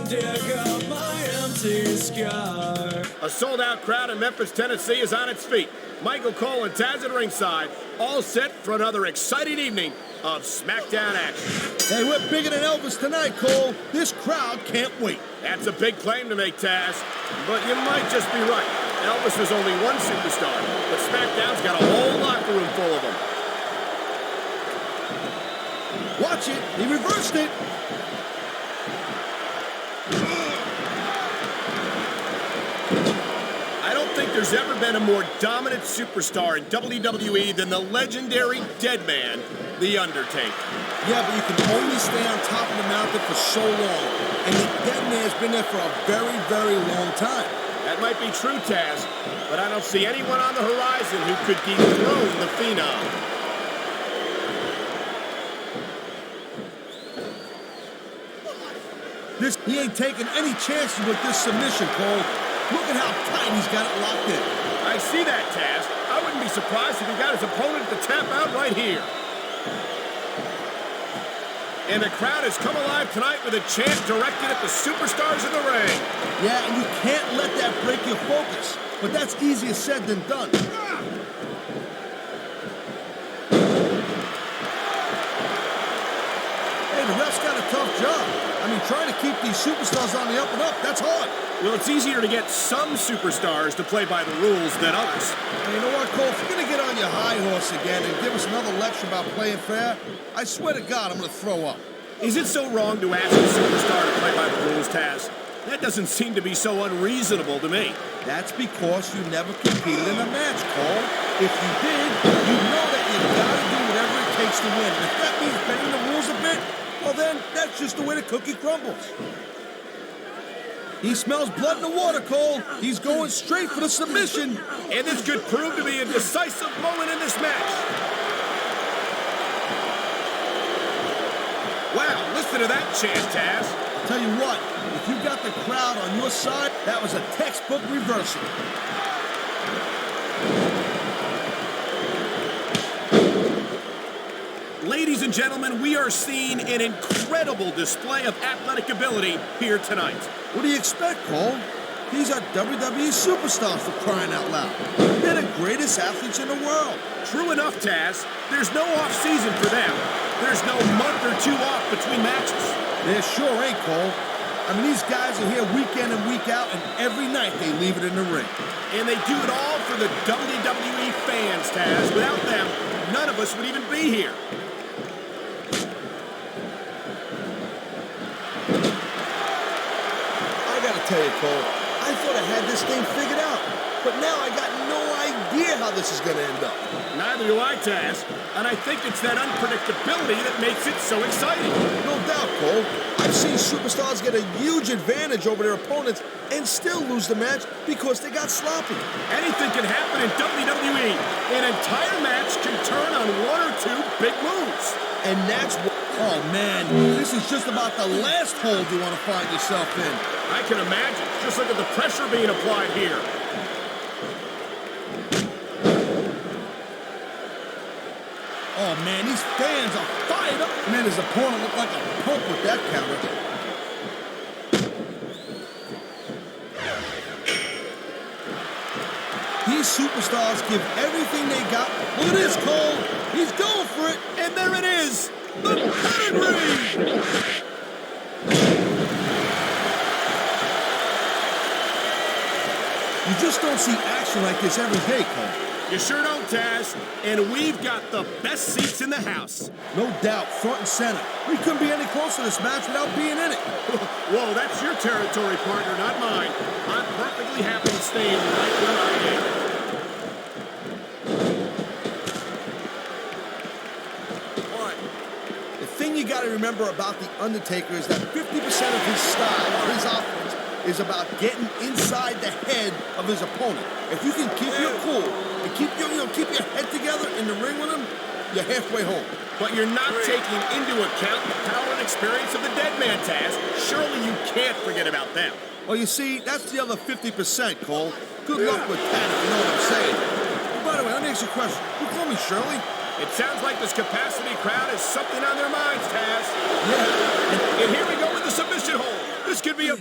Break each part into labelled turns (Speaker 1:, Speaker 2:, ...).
Speaker 1: dig up my empty scar.
Speaker 2: A sold-out crowd in Memphis, Tennessee is on its feet. Michael Cole and Taz at ringside, all set for another exciting evening of SmackDown action.
Speaker 3: Hey, we're bigger than Elvis tonight, Cole. This crowd can't wait.
Speaker 2: That's a big claim to make, Taz, but you might just be right. Elvis was only one superstar, but SmackDown's got a whole locker room full of them.
Speaker 3: Watch it. He reversed it.
Speaker 2: I don't think there's ever been a more dominant superstar in WWE than the legendary dead man, The Undertaker.
Speaker 3: Yeah, but you can only stay on top of the mountain for so long. And the dead man's been there for a very, very long time.
Speaker 2: That might be true, Taz, but I don't see anyone on the horizon who could dethrone the Phenom.
Speaker 3: He ain't taking any chances with this submission, Cole. Look at how tight he's got it locked in.
Speaker 2: I see that, Taz. I wouldn't be surprised if he got his opponent to tap out right here. And the crowd has come alive tonight with a chant directed at the superstars in the ring.
Speaker 3: Yeah, and you can't let that break your focus. But that's easier said than done. Hey, the ref's got a tough job. I mean, trying to keep these superstars on the up and up, that's hard.
Speaker 2: Well, it's easier to get some superstars to play by the rules than others.
Speaker 3: And you know what, Cole? If you're going to get on your high horse again and give us another lecture about playing fair, I swear to God, I'm going to throw up.
Speaker 2: Is it so wrong to ask a superstar to play by the rules, Taz? That doesn't seem to be so unreasonable to me.
Speaker 3: That's because you never competed in a match, Cole. If you did, you know that you got to do whatever it takes to win. And if that means bending the rules a bit, well then, that's just the way the cookie crumbles. He smells blood in the water, Cole. He's going straight for the submission.
Speaker 2: And this could prove to be a decisive moment in this match. Wow, listen to that chant, Taz.
Speaker 3: I'll tell you what, if you got the crowd on your side, that was a textbook reversal.
Speaker 2: Ladies and gentlemen, we are seeing an incredible display of athletic ability here tonight.
Speaker 3: What do you expect, Cole? These are WWE superstars, for crying out loud. They're the greatest athletes in the world.
Speaker 2: True enough, Taz. There's no off-season for them. There's no month or two off between matches.
Speaker 3: There sure ain't, Cole. I mean, these guys are here week in and week out, and every night they leave it in the ring.
Speaker 2: And they do it all for the WWE fans, Taz. Without them, none of us would even be here.
Speaker 3: I gotta tell you, Cole, I thought I had this thing figured out. But now I got no idea how this is gonna end up.
Speaker 2: Neither do I, Taz. And I think it's that unpredictability that makes it so exciting.
Speaker 3: No doubt, Cole. I've seen superstars get a huge advantage over their opponents and still lose the match because they got sloppy.
Speaker 2: Anything can happen in WWE. An entire match can turn on one or two big moves.
Speaker 3: And that's what... Oh, man, this is just about the last hold you want to find yourself in.
Speaker 2: I can imagine. Just look at the pressure being applied here.
Speaker 3: Oh, man, these fans are fired up. Man, his opponent looked like a punk with that counter. These superstars give everything they got. Look at this, Cole. He's going for it.
Speaker 2: And there it is. The pedigree.
Speaker 3: You just don't see action like this every day, Cole.
Speaker 2: You sure don't, Taz. And we've got the best seats in the house.
Speaker 3: No doubt, front and center. We couldn't be any closer to this match without being in it.
Speaker 2: Whoa, that's your territory, partner, not mine. I'm perfectly happy staying right where I am.
Speaker 3: The thing you got to remember about The Undertaker is that 50% of his style, or his offense, is about getting inside the head of his opponent. If you can keep your cool and keep your head together in the ring with him, you're halfway home.
Speaker 2: But you're not taking into account the power and experience of the dead man, Taz. Surely you can't forget about them.
Speaker 3: Well, you see, that's the other 50%, Cole. Good luck with that, if you know what I'm saying. Oh, by the way, let me ask you a question. You call me Shirley?
Speaker 2: It sounds like this capacity crowd has something on their minds, Taz.
Speaker 3: Yeah.
Speaker 2: And here we go with the submission hold. This could be a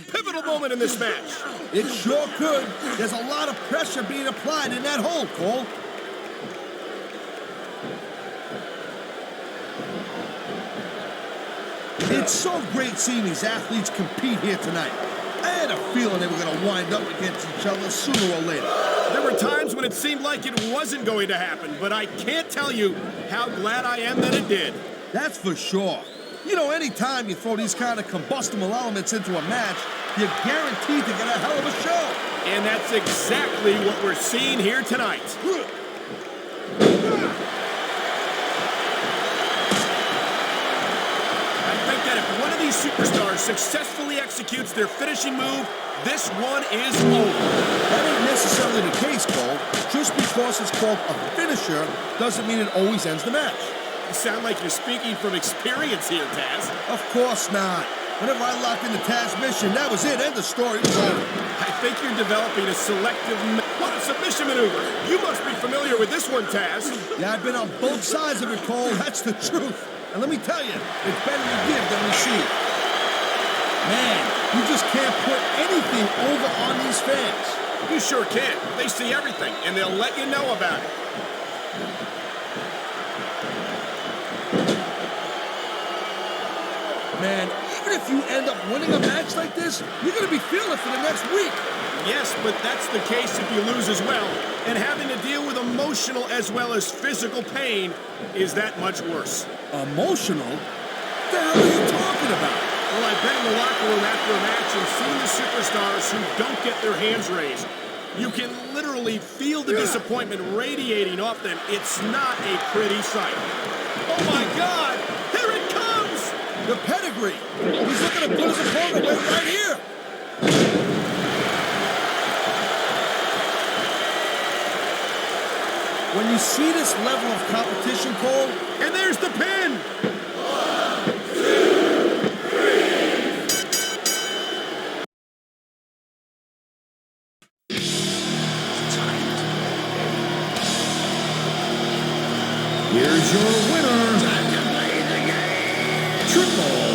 Speaker 2: moment in this match.
Speaker 3: It sure could. There's a lot of pressure being applied in that hold, Cole. It's so great seeing these athletes compete here tonight. I had a feeling they were going to wind up against each other sooner or later.
Speaker 2: There were times when it seemed like it wasn't going to happen, but I can't tell you how glad I am that it did.
Speaker 3: That's for sure. You know, anytime you throw these kind of combustible elements into a match, you're guaranteed to get a hell of a show.
Speaker 2: And that's exactly what we're seeing here tonight. I think that if one of these superstars successfully executes their finishing move, this one is over.
Speaker 3: That ain't necessarily the case, Cole. Just because it's called a finisher doesn't mean it always ends the match.
Speaker 2: You sound like you're speaking from experience here, Taz.
Speaker 3: Of course not. Whenever I locked into Taz's mission, that was it. End of story. It was over.
Speaker 2: I think you're developing a selective... What a submission maneuver. You must be familiar with this one, Taz.
Speaker 3: Yeah, I've been on both sides of it, Cole. That's the truth. And let me tell you, it's better to give than receive. Man, you just can't put anything over on these fans.
Speaker 2: You sure can. They see everything, and they'll let you know about it.
Speaker 3: Man, even if you end up winning a match like this, you're going to be feeling it for the next week.
Speaker 2: Yes, but that's the case if you lose as well. And having to deal with emotional as well as physical pain is that much worse.
Speaker 3: Emotional? What the hell are you talking about?
Speaker 2: Well, I've been in the locker room after a match and seen the superstars who don't get their hands raised. You can literally feel the disappointment radiating off them. It's not a pretty sight. Oh my God! Here it comes!
Speaker 3: The pedigree. He's looking to put his opponent away right here. When you see this level of competition, Cole,
Speaker 2: and there's the pin!
Speaker 1: 1, 2, 3.
Speaker 2: Here's your winner, Triple